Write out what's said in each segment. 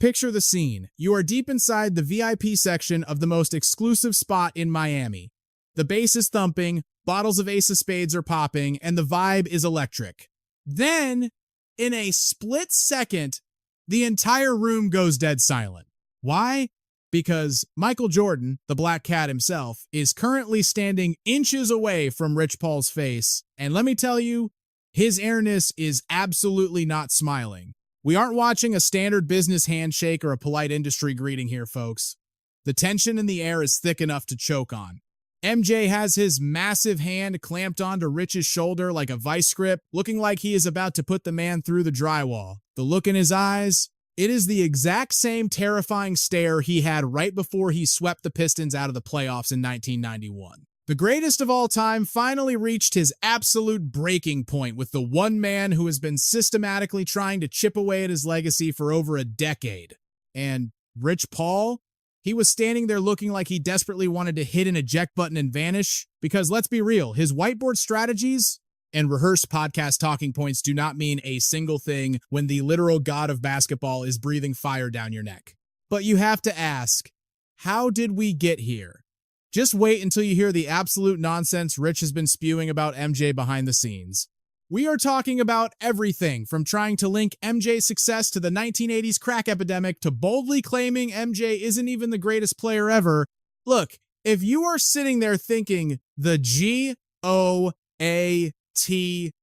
picture the scene. You are deep inside the VIP section of the most exclusive spot in Miami. The bass is thumping, bottles of Ace of Spades are popping, and the vibe is electric. Then, in a split second, the entire room goes dead silent. Why? Because Michael Jordan, the Black Cat himself, is currently standing inches away from Rich Paul's face, and let me tell you, his airness is absolutely not smiling. We aren't watching a standard business handshake or a polite industry greeting here, folks. The tension in the air is thick enough to choke on. MJ has his massive hand clamped onto Rich's shoulder like a vice grip, looking like he is about to put the man through the drywall. The look in his eyes, it is the exact same terrifying stare he had right before he swept the Pistons out of the playoffs in 1991. The greatest of all time finally reached his absolute breaking point with the one man who has been systematically trying to chip away at his legacy for over a decade. And Rich Paul? He was standing there looking like he desperately wanted to hit an eject button and vanish, because let's be real, his whiteboard strategies and rehearsed podcast talking points do not mean a single thing when the literal god of basketball is breathing fire down your neck. But you have to ask, how did we get here? Just wait until you hear the absolute nonsense Rich has been spewing about MJ behind the scenes. We are talking about everything from trying to link MJ's success to the 1980s crack epidemic to boldly claiming MJ isn't even the greatest player ever. Look, if you are sitting there thinking the GOAT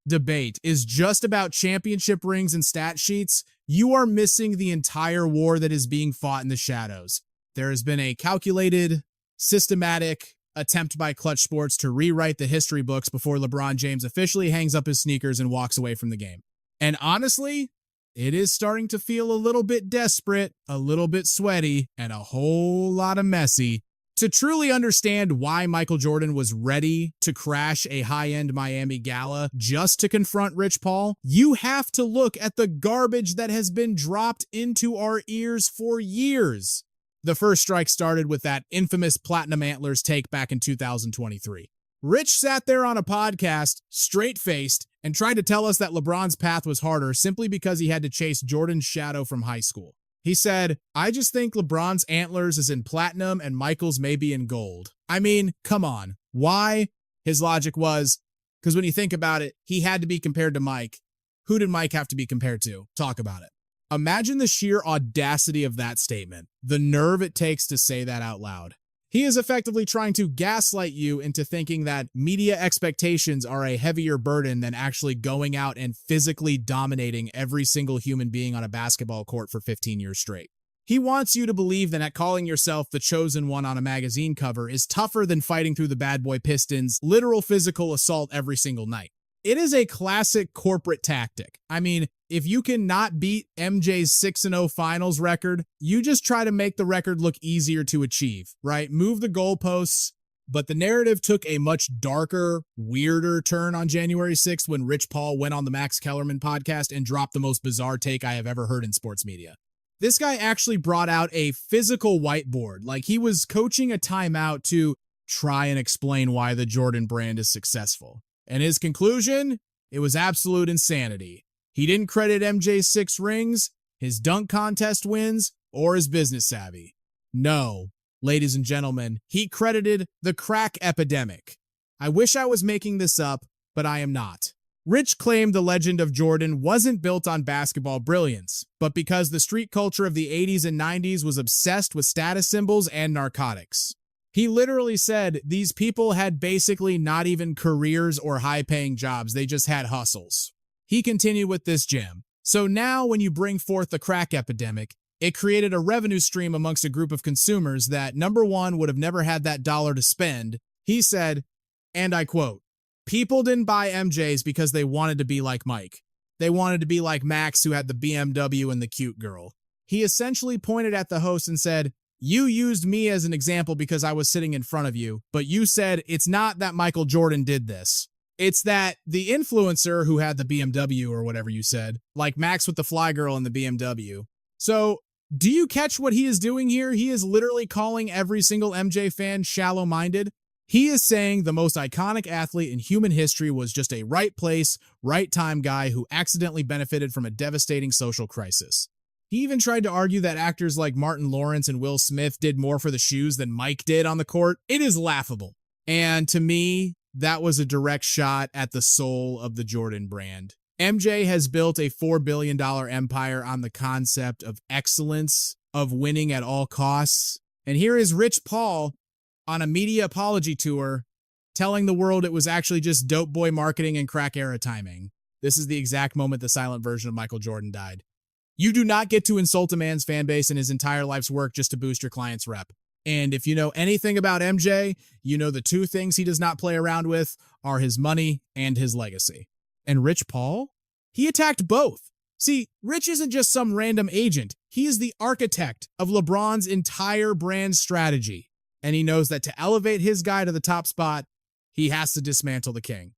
debate is just about championship rings and stat sheets, you are missing the entire war that is being fought in the shadows. There has been a calculated, systematic attempt by Klutch Sports to rewrite the history books before LeBron James officially hangs up his sneakers and walks away from the game. And honestly, it is starting to feel a little bit desperate, a little bit sweaty, and a whole lot of messy. To truly understand why Michael Jordan was ready to crash a high-end Miami gala just to confront Rich Paul, you have to look at the garbage that has been dropped into our ears for years. The first strike started with that infamous Platinum Antlers take back in 2023. Rich sat there on a podcast, straight-faced, and tried to tell us that LeBron's path was harder simply because he had to chase Jordan's shadow from high school. He said, "I just think LeBron's antlers is in platinum and Michael's maybe in gold." I mean, come on. Why? His logic was, because when you think about it, he had to be compared to Mike. Who did Mike have to be compared to? Talk about it. Imagine the sheer audacity of that statement, the nerve it takes to say that out loud. He is effectively trying to gaslight you into thinking that media expectations are a heavier burden than actually going out and physically dominating every single human being on a basketball court for 15 years straight. He wants you to believe that calling yourself the chosen one on a magazine cover is tougher than fighting through the bad boy Pistons' literal physical assault every single night. It is a classic corporate tactic. I mean, if you cannot beat MJ's 6-0 finals record, you just try to make the record look easier to achieve, right? Move the goalposts. But the narrative took a much darker, weirder turn on January 6th when Rich Paul went on the Max Kellerman podcast and dropped the most bizarre take I have ever heard in sports media. This guy actually brought out a physical whiteboard, like he was coaching a timeout to try and explain why the Jordan brand is successful. And his conclusion? It was absolute insanity. He didn't credit MJ's 6 rings, his dunk contest wins, or his business savvy. No, ladies and gentlemen, he credited the crack epidemic. I wish I was making this up, but I am not. Rich claimed the legend of Jordan wasn't built on basketball brilliance, but because the street culture of the 80s and 90s was obsessed with status symbols and narcotics. He literally said these people had basically not even careers or high-paying jobs, they just had hustles. He continued with this gem. So now when you bring forth the crack epidemic, it created a revenue stream amongst a group of consumers that, number one, would have never had that dollar to spend. He said, and I quote, "People didn't buy MJs because they wanted to be like Mike. They wanted to be like Max, who had the BMW and the cute girl." He essentially pointed at the host and said, "You used me as an example because I was sitting in front of you, but you said it's not that Michael Jordan did this. It's that the influencer who had the BMW or whatever you said, like Max with the fly girl in the BMW." So do you catch what he is doing here? He is literally calling every single MJ fan shallow-minded. He is saying the most iconic athlete in human history was just a right place, right time guy who accidentally benefited from a devastating social crisis. He even tried to argue that actors like Martin Lawrence and Will Smith did more for the shoes than Mike did on the court. It is laughable. And to me, that was a direct shot at the soul of the Jordan brand. MJ has built a $4 billion empire on the concept of excellence, of winning at all costs. And here is Rich Paul on a media apology tour telling the world it was actually just dope boy marketing and crack era timing. This is the exact moment the silent version of Michael Jordan died. You do not get to insult a man's fan base and his entire life's work just to boost your client's rep. And if you know anything about MJ, you know the two things he does not play around with are his money and his legacy. And Rich Paul? He attacked both. See, Rich isn't just some random agent. He is the architect of LeBron's entire brand strategy. And he knows that to elevate his guy to the top spot, he has to dismantle the king.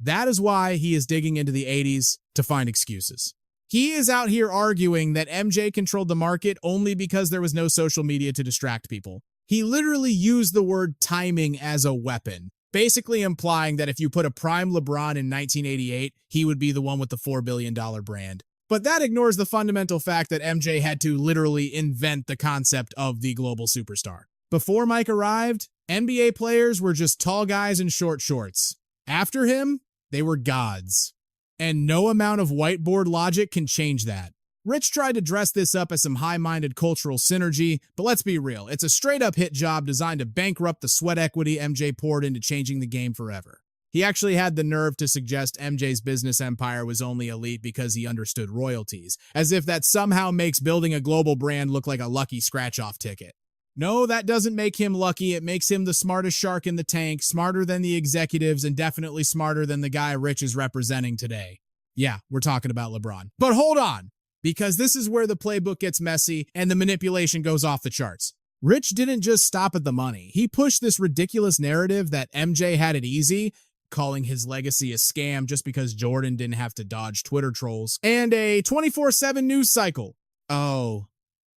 That is why he is digging into the 80s to find excuses. He is out here arguing that MJ controlled the market only because there was no social media to distract people. He literally used the word timing as a weapon, basically implying that if you put a prime LeBron in 1988, he would be the one with the $4 billion brand. But that ignores the fundamental fact that MJ had to literally invent the concept of the global superstar. Before Mike arrived, NBA players were just tall guys in short shorts. After him, they were gods. And no amount of whiteboard logic can change that. Rich tried to dress this up as some high-minded cultural synergy, but let's be real, it's a straight-up hit job designed to bankrupt the sweat equity MJ poured into changing the game forever. He actually had the nerve to suggest MJ's business empire was only elite because he understood royalties, as if that somehow makes building a global brand look like a lucky scratch-off ticket. No, that doesn't make him lucky. It makes him the smartest shark in the tank, smarter than the executives, and definitely smarter than the guy Rich is representing today. Yeah, we're talking about LeBron. But hold on, because this is where the playbook gets messy and the manipulation goes off the charts. Rich didn't just stop at the money. He pushed this ridiculous narrative that MJ had it easy, calling his legacy a scam just because Jordan didn't have to dodge Twitter trolls, and a 24/7 news cycle. Oh,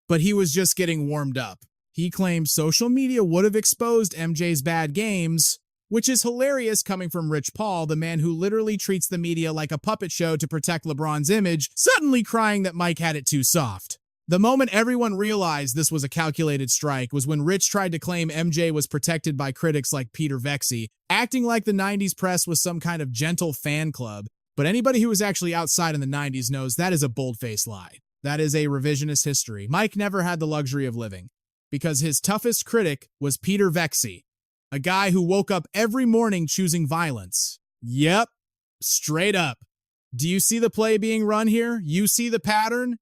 but he was just getting warmed up. He claimed social media would have exposed MJ's bad games, which is hilarious coming from Rich Paul, the man who literally treats the media like a puppet show to protect LeBron's image, suddenly crying that Mike had it too soft. The moment everyone realized this was a calculated strike was when Rich tried to claim MJ was protected by critics like Peter Vexi, acting like the 90s press was some kind of gentle fan club. But anybody who was actually outside in the 90s knows that is a bold-faced lie. That is a revisionist history. Mike never had the luxury of living, because his toughest critic was Peter Vexi, a guy who woke up every morning choosing violence. Yep, straight up. Do you see the play being run here? You see the pattern?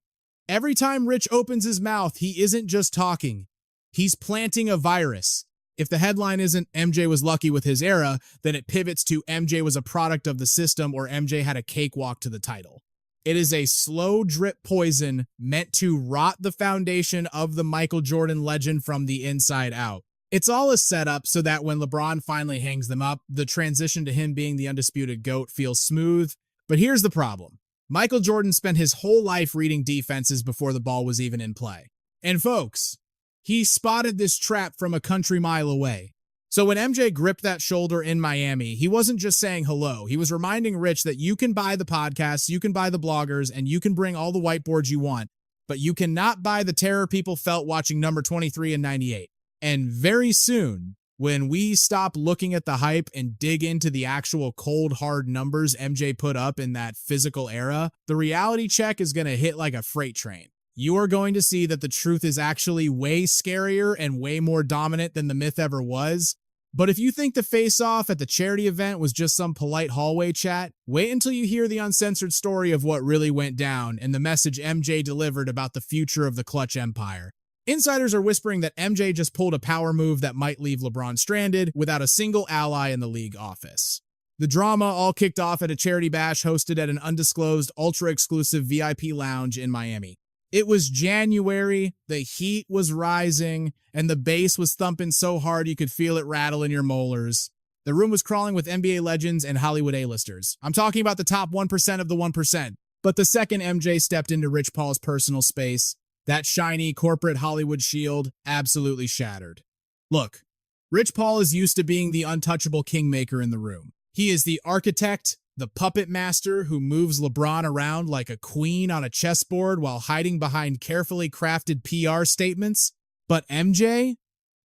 Every time Rich opens his mouth, he isn't just talking. He's planting a virus. If the headline isn't MJ was lucky with his era, then it pivots to MJ was a product of the system or MJ had a cakewalk to the title. It is a slow drip poison meant to rot the foundation of the Michael Jordan legend from the inside out. It's all a setup so that when LeBron finally hangs them up, the transition to him being the undisputed GOAT feels smooth. But here's the problem. Michael Jordan spent his whole life reading defenses before the ball was even in play. And folks, he spotted this trap from a country mile away. So when MJ gripped that shoulder in Miami, he wasn't just saying hello. He was reminding Rich that you can buy the podcasts, you can buy the bloggers, and you can bring all the whiteboards you want, but you cannot buy the terror people felt watching number 23 and 98. And very soon, when we stop looking at the hype and dig into the actual cold, hard numbers MJ put up in that physical era, the reality check is going to hit like a freight train. You are going to see that the truth is actually way scarier and way more dominant than the myth ever was. But if you think the face-off at the charity event was just some polite hallway chat, wait until you hear the uncensored story of what really went down and the message MJ delivered about the future of the Klutch empire. Insiders are whispering that MJ just pulled a power move that might leave LeBron stranded without a single ally in the league office. The drama all kicked off at a charity bash hosted at an undisclosed, ultra-exclusive VIP lounge in Miami. It was January, the heat was rising, and the bass was thumping so hard you could feel it rattle in your molars. The room was crawling with NBA legends and Hollywood A-listers. I'm talking about the top 1% of the 1%. But the second MJ stepped into Rich Paul's personal space, that shiny corporate Hollywood shield absolutely shattered. Look, Rich Paul is used to being the untouchable kingmaker in the room. He is the architect The puppet master who moves LeBron around like a queen on a chessboard while hiding behind carefully crafted PR statements. But MJ?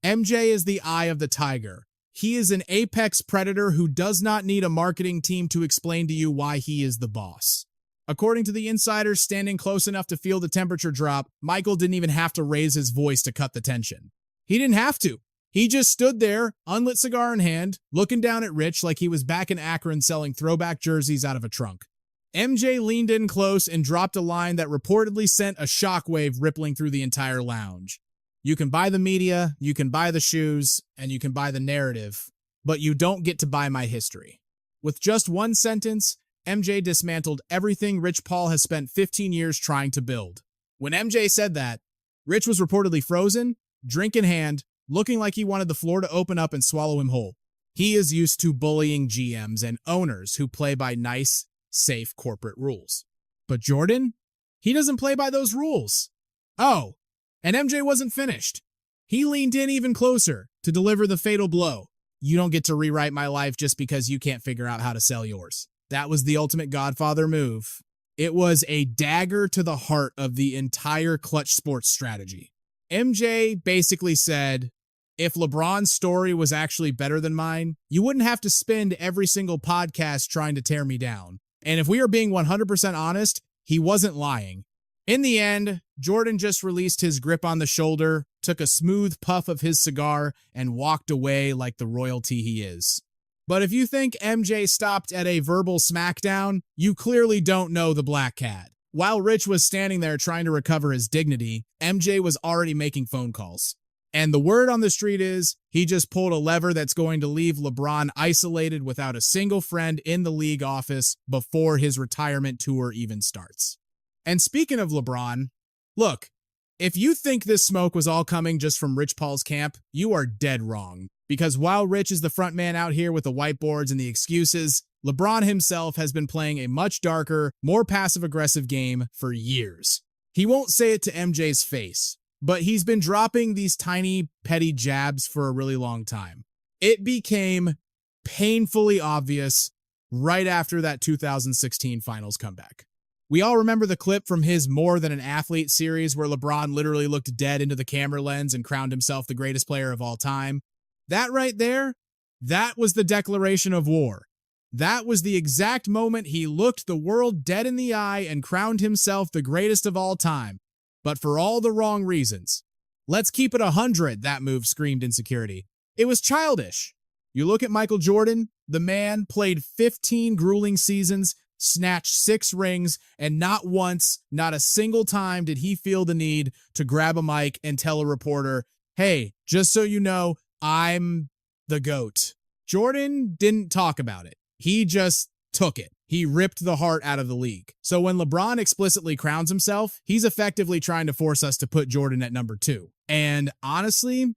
MJ is the eye of the tiger. He is an apex predator who does not need a marketing team to explain to you why he is the boss. According to the insiders standing close enough to feel the temperature drop, Michael didn't even have to raise his voice to cut the tension. He didn't have to. He just stood there, unlit cigar in hand, looking down at Rich like he was back in Akron selling throwback jerseys out of a trunk. MJ leaned in close and dropped a line that reportedly sent a shockwave rippling through the entire lounge. You can buy the media, you can buy the shoes, and you can buy the narrative, but you don't get to buy my history. With just one sentence, MJ dismantled everything Rich Paul has spent 15 years trying to build. When MJ said that, Rich was reportedly frozen, drink in hand, looking like he wanted the floor to open up and swallow him whole. He is used to bullying GMs and owners who play by nice, safe corporate rules. But Jordan? He doesn't play by those rules. Oh, and MJ wasn't finished. He leaned in even closer to deliver the fatal blow. You don't get to rewrite my life just because you can't figure out how to sell yours. That was the ultimate Godfather move. It was a dagger to the heart of the entire Klutch sports strategy. MJ basically said, if LeBron's story was actually better than mine, you wouldn't have to spend every single podcast trying to tear me down. And if we are being 100% honest, he wasn't lying. In the end, Jordan just released his grip on the shoulder, took a smooth puff of his cigar, and walked away like the royalty he is. But if you think MJ stopped at a verbal smackdown, you clearly don't know the Black Cat. While Rich was standing there trying to recover his dignity, MJ was already making phone calls. And the word on the street is he just pulled a lever that's going to leave LeBron isolated without a single friend in the league office before his retirement tour even starts. And speaking of LeBron, look, if you think this smoke was all coming just from Rich Paul's camp, you are dead wrong. Because while Rich is the front man out here with the whiteboards and the excuses, LeBron himself has been playing a much darker, more passive-aggressive game for years. He won't say it to MJ's face, but he's been dropping these tiny, petty jabs for a really long time. It became painfully obvious right after that 2016 finals comeback. We all remember the clip from his More Than an Athlete series where LeBron literally looked dead into the camera lens and crowned himself the greatest player of all time. That right there, that was the declaration of war. That was the exact moment he looked the world dead in the eye and crowned himself the greatest of all time. But for all the wrong reasons. Let's keep it 100, that move screamed insecurity. It was childish. You look at Michael Jordan, the man played 15 grueling seasons, snatched 6 rings, and not once, not a single time did he feel the need to grab a mic and tell a reporter, hey, just so you know, I'm the GOAT. Jordan didn't talk about it. He just took it. He ripped the heart out of the league. So when LeBron explicitly crowns himself, he's effectively trying to force us to put Jordan at number 2. And honestly,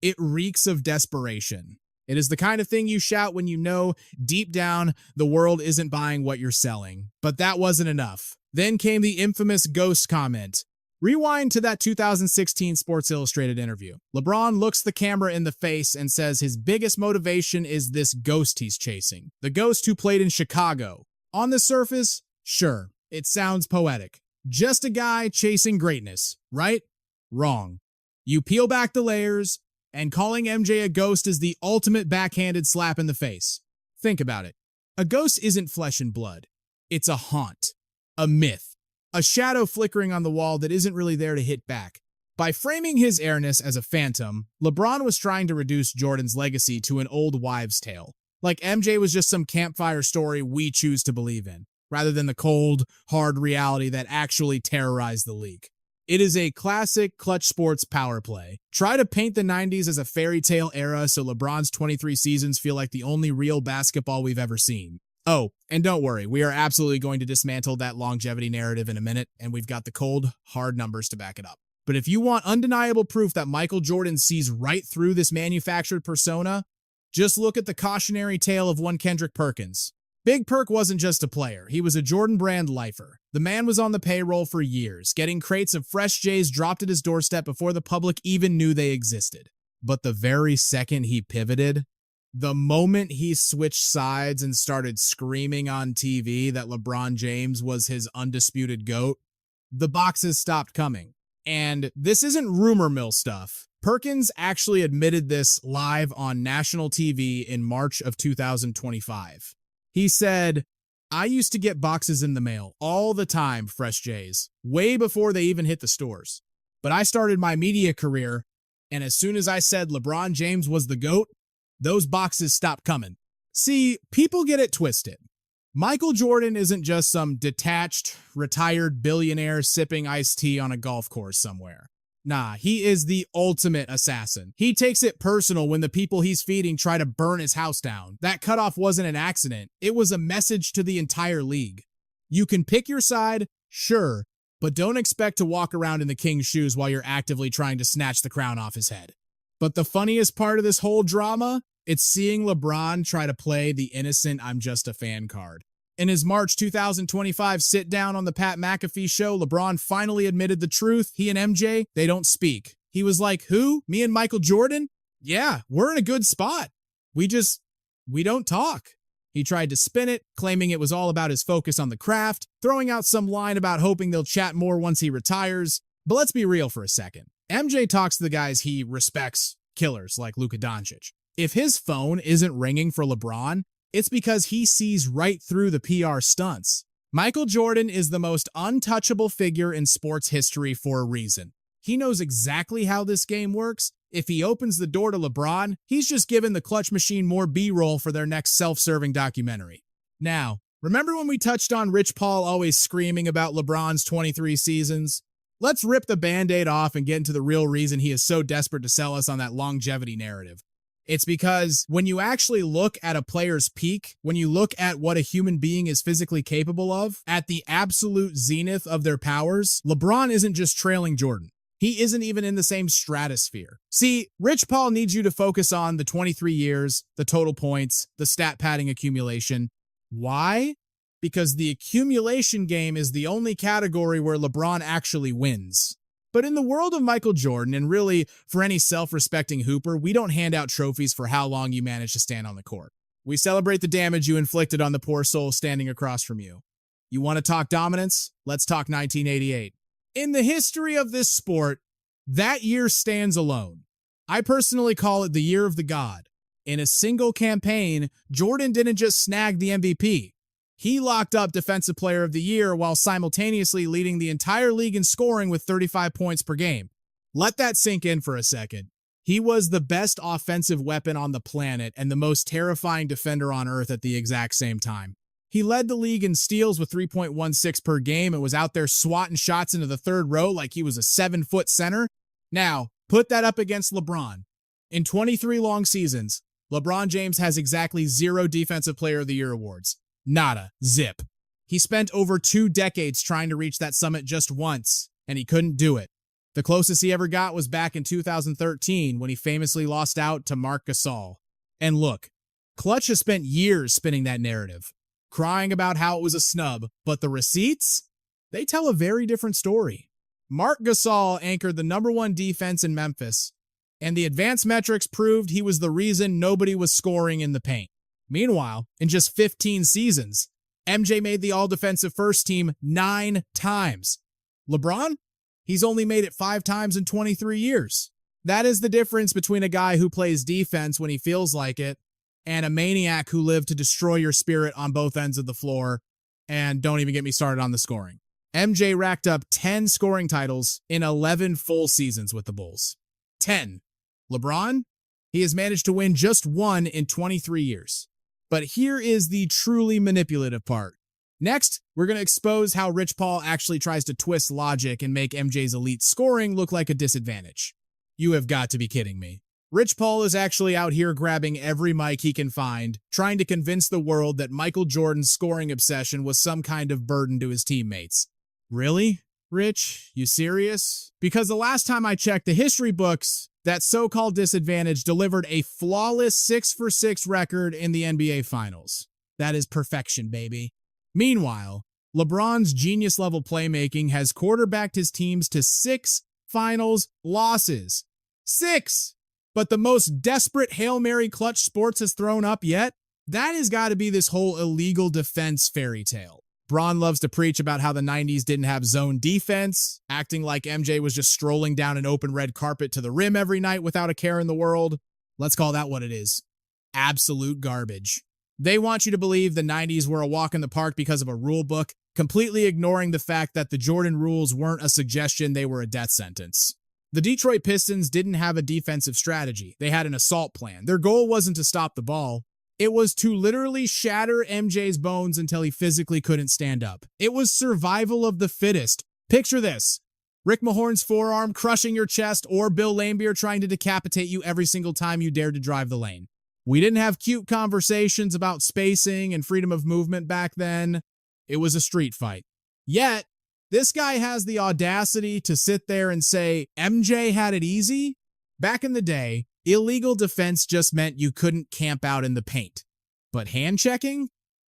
it reeks of desperation. It is the kind of thing you shout when you know deep down the world isn't buying what you're selling. But that wasn't enough. Then came the infamous ghost comment. Rewind to that 2016 Sports Illustrated interview. LeBron looks the camera in the face and says his biggest motivation is this ghost he's chasing. The ghost who played in Chicago. On the surface, sure, it sounds poetic. Just a guy chasing greatness, right? Wrong. You peel back the layers, and calling MJ a ghost is the ultimate backhanded slap in the face. Think about it. A ghost isn't flesh and blood. It's a haunt, a myth. A shadow flickering on the wall that isn't really there to hit back. By framing his airness as a phantom, LeBron was trying to reduce Jordan's legacy to an old wives' tale. Like MJ was just some campfire story we choose to believe in, rather than the cold, hard reality that actually terrorized the league. It is a classic Klutch sports power play. Try to paint the 90s as a fairy tale era so LeBron's 23 seasons feel like the only real basketball we've ever seen. Oh, and don't worry, we are absolutely going to dismantle that longevity narrative in a minute, and we've got the cold, hard numbers to back it up. But if you want undeniable proof that Michael Jordan sees right through this manufactured persona, just look at the cautionary tale of one Kendrick Perkins. Big Perk wasn't just a player, he was a Jordan brand lifer. The man was on the payroll for years, getting crates of fresh J's dropped at his doorstep before the public even knew they existed. But the very second he pivoted, The moment he switched sides and started screaming on TV that LeBron James was his undisputed GOAT, the boxes stopped coming. And this isn't rumor mill stuff. Perkins actually admitted this live on national TV in March of 2025. He said, "I used to get boxes in the mail all the time, Fresh Jays, way before they even hit the stores. But I started my media career, and as soon as I said LeBron James was the GOAT, those boxes stopped coming." See, people get it twisted. Michael Jordan isn't just some detached, retired billionaire sipping iced tea on a golf course somewhere. Nah, he is the ultimate assassin. He takes it personal when the people he's feeding try to burn his house down. That cutoff wasn't an accident. It was a message to the entire league. You can pick your side, sure, but don't expect to walk around in the king's shoes while you're actively trying to snatch the crown off his head. But the funniest part of this whole drama, it's seeing LeBron try to play the innocent "I'm just a fan" card. In his March 2025 sit-down on the Pat McAfee show, LeBron finally admitted the truth. He and MJ, they don't speak. He was like, "Who? Me and Michael Jordan? Yeah, we're in a good spot. We don't talk." He tried to spin it, claiming it was all about his focus on the craft, throwing out some line about hoping they'll chat more once he retires. But let's be real for a second. MJ talks to the guys he respects, killers like Luka Doncic. If his phone isn't ringing for LeBron, it's because he sees right through the PR stunts. Michael Jordan is the most untouchable figure in sports history for a reason. He knows exactly how this game works. If he opens the door to LeBron, he's just given the Klutch machine more B-roll for their next self-serving documentary. Now, remember when we touched on Rich Paul always screaming about LeBron's 23 seasons? Let's rip the Band-Aid off and get into the real reason he is so desperate to sell us on that longevity narrative. It's because when you actually look at a player's peak, when you look at what a human being is physically capable of, at the absolute zenith of their powers, LeBron isn't just trailing Jordan. He isn't even in the same stratosphere. See, Rich Paul needs you to focus on the 23 years, the total points, the stat padding accumulation. Why? Because the accumulation game is the only category where LeBron actually wins. But in the world of Michael Jordan, and really for any self-respecting hooper, we don't hand out trophies for how long you managed to stand on the court. We celebrate the damage you inflicted on the poor soul standing across from you. You want to talk dominance? Let's talk 1988. In the history of this sport, that year stands alone. I personally call it the year of the god. In a single campaign, Jordan didn't just snag the MVP. He locked up Defensive Player of the Year while simultaneously leading the entire league in scoring with 35 points per game. Let that sink in for a second. He was the best offensive weapon on the planet and the most terrifying defender on earth at the exact same time. He led the league in steals with 3.16 per game and was out there swatting shots into the third row like he was a 7-foot center. Now, put that up against LeBron. In 23 long seasons, LeBron James has exactly 0 Defensive Player of the Year awards. Nada. Zip. He spent over 2 decades trying to reach that summit just once, and he couldn't do it. The closest he ever got was back in 2013 when he famously lost out to Marc Gasol. And look, Klutch has spent years spinning that narrative, crying about how it was a snub, but the receipts? They tell a very different story. Marc Gasol anchored the #1 defense in Memphis, and the advanced metrics proved he was the reason nobody was scoring in the paint. Meanwhile, in just 15 seasons, MJ made the all-defensive first team 9 times. LeBron? He's only made it 5 times in 23 years. That is the difference between a guy who plays defense when he feels like it and a maniac who lived to destroy your spirit on both ends of the floor. And don't even get me started on the scoring. MJ racked up 10 scoring titles in 11 full seasons with the Bulls. 10. LeBron? He has managed to win just 1 in 23 years. But here is the truly manipulative part. Next, we're going to expose how Rich Paul actually tries to twist logic and make MJ's elite scoring look like a disadvantage. You have got to be kidding me. Rich Paul is actually out here grabbing every mic he can find, trying to convince the world that Michael Jordan's scoring obsession was some kind of burden to his teammates. Really? Rich? You serious? Because the last time I checked the history books, that so-called disadvantage delivered a flawless 6-for-6 record in the NBA Finals. That is perfection, baby. Meanwhile, LeBron's genius-level playmaking has quarterbacked his teams to 6 Finals losses. 6! But the most desperate Hail Mary Klutch sports has thrown up yet, that has got to be this whole illegal defense fairy tale. Bron loves to preach about how the 90s didn't have zone defense, acting like MJ was just strolling down an open red carpet to the rim every night without a care in the world. Let's call that what it is. Absolute garbage. They want you to believe the 90s were a walk in the park because of a rule book, completely ignoring the fact that the Jordan rules weren't a suggestion, they were a death sentence. The Detroit Pistons didn't have a defensive strategy. They had an assault plan. Their goal wasn't to stop the ball. It was to literally shatter MJ's bones until he physically couldn't stand up. It was survival of the fittest. Picture this. Rick Mahorn's forearm crushing your chest, or Bill Laimbeer trying to decapitate you every single time you dared to drive the lane. We didn't have cute conversations about spacing and freedom of movement back then. It was a street fight. Yet, this guy has the audacity to sit there and say MJ had it easy? Back in the day, illegal defense just meant you couldn't camp out in the paint. But hand checking?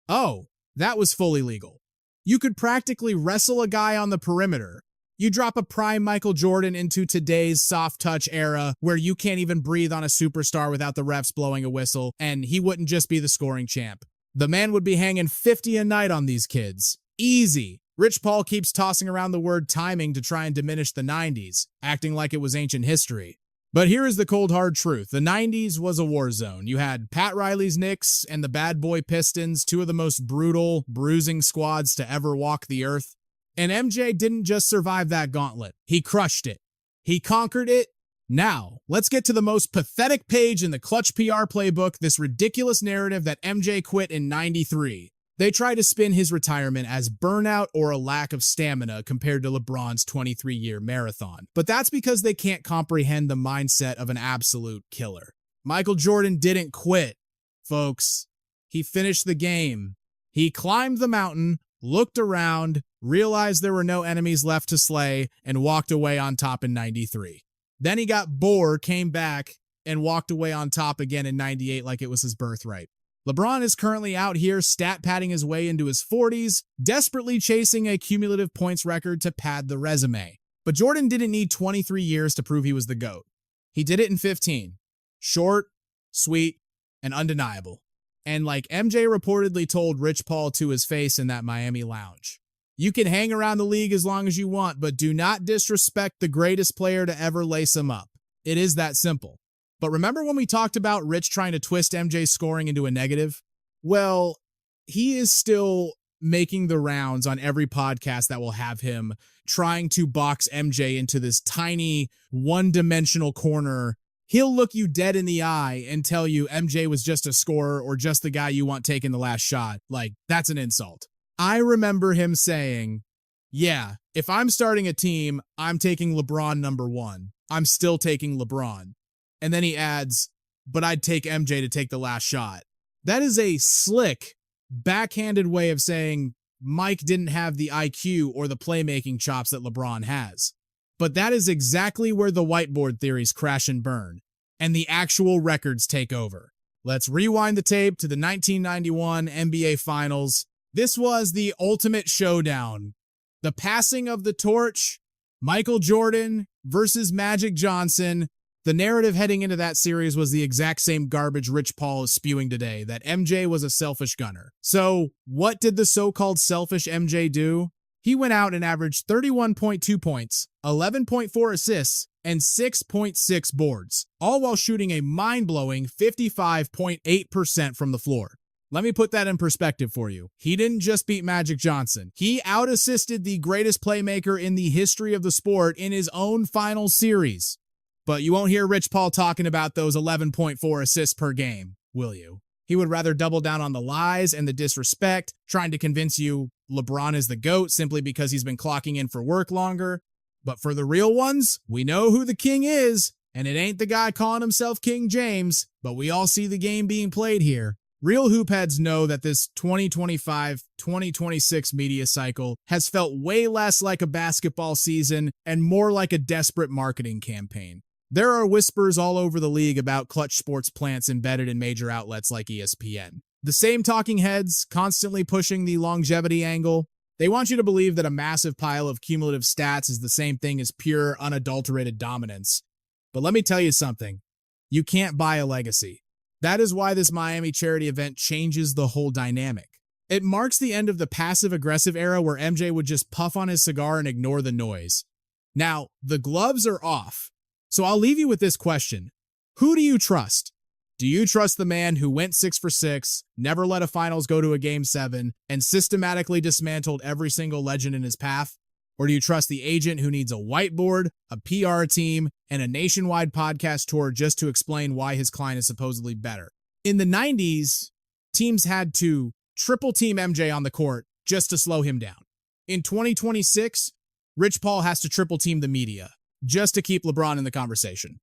Oh, that was fully legal. You could practically wrestle a guy on the perimeter. You drop a prime Michael Jordan into today's soft touch era where you can't even breathe on a superstar without the refs blowing a whistle, and he wouldn't just be the scoring champ. The man would be hanging 50 a night on these kids. Easy. Rich Paul keeps tossing around the word timing to try and diminish the 90s, acting like it was ancient history. But here is the cold hard truth. The 90s was a war zone. You had Pat Riley's Knicks and the Bad Boy Pistons, two of the most brutal, bruising squads to ever walk the earth. And MJ didn't just survive that gauntlet. He crushed it. He conquered it. Now, let's get to the most pathetic page in the Klutch PR playbook, this ridiculous narrative that MJ quit in '93. They try to spin his retirement as burnout or a lack of stamina compared to LeBron's 23-year marathon. But that's because they can't comprehend the mindset of an absolute killer. Michael Jordan didn't quit, folks. He finished the game. He climbed the mountain, looked around, realized there were no enemies left to slay, and walked away on top in '93. Then he got bored, came back, and walked away on top again in '98 like it was his birthright. LeBron is currently out here stat padding his way into his 40s, desperately chasing a cumulative points record to pad the resume. But Jordan didn't need 23 years to prove he was the GOAT. He did it in 15. Short, sweet, and undeniable. And like MJ reportedly told Rich Paul to his face in that Miami lounge, you can hang around the league as long as you want, but do not disrespect the greatest player to ever lace him up. It is that simple. But remember when we talked about Rich trying to twist MJ's scoring into a negative? Well, he is still making the rounds on every podcast that will have him trying to box MJ into this tiny, one-dimensional corner. He'll look you dead in the eye and tell you MJ was just a scorer or just the guy you want taking the last shot. Like, that's an insult. I remember him saying, yeah, if I'm starting a team, I'm taking LeBron number one. I'm still taking LeBron. And then he adds, but I'd take MJ to take the last shot. That is a slick, backhanded way of saying Mike didn't have the IQ or the playmaking chops that LeBron has. But that is exactly where the whiteboard theories crash and burn, and the actual records take over. Let's rewind the tape to the 1991 NBA Finals. This was the ultimate showdown. The passing of the torch, Michael Jordan versus Magic Johnson. The narrative heading into that series was the exact same garbage Rich Paul is spewing today, that MJ was a selfish gunner. So what did the so-called selfish MJ do? He went out and averaged 31.2 points, 11.4 assists, and 6.6 boards, all while shooting a mind-blowing 55.8% from the floor. Let me put that in perspective for you. He didn't just beat Magic Johnson. He out-assisted the greatest playmaker in the history of the sport in his own final series. But you won't hear Rich Paul talking about those 11.4 assists per game, will you? He would rather double down on the lies and the disrespect, trying to convince you LeBron is the GOAT simply because he's been clocking in for work longer. But for the real ones, we know who the king is, and it ain't the guy calling himself King James, but we all see the game being played here. Real hoopheads know that this 2025-2026 media cycle has felt way less like a basketball season and more like a desperate marketing campaign. There are whispers all over the league about Klutch sports plants embedded in major outlets like ESPN. The same talking heads constantly pushing the longevity angle. They want you to believe that a massive pile of cumulative stats is the same thing as pure, unadulterated dominance. But let me tell you something. You can't buy a legacy. That is why this Miami charity event changes the whole dynamic. It marks the end of the passive-aggressive era where MJ would just puff on his cigar and ignore the noise. Now, the gloves are off, so I'll leave you with this question. Who do you trust? Do you trust the man who went 6 for 6, never let a finals go to a Game 7, and systematically dismantled every single legend in his path? Or do you trust the agent who needs a whiteboard, a PR team, and a nationwide podcast tour just to explain why his client is supposedly better? In the 90s, teams had to triple team MJ on the court just to slow him down. In 2026, Rich Paul has to triple team the media just to keep LeBron in the conversation.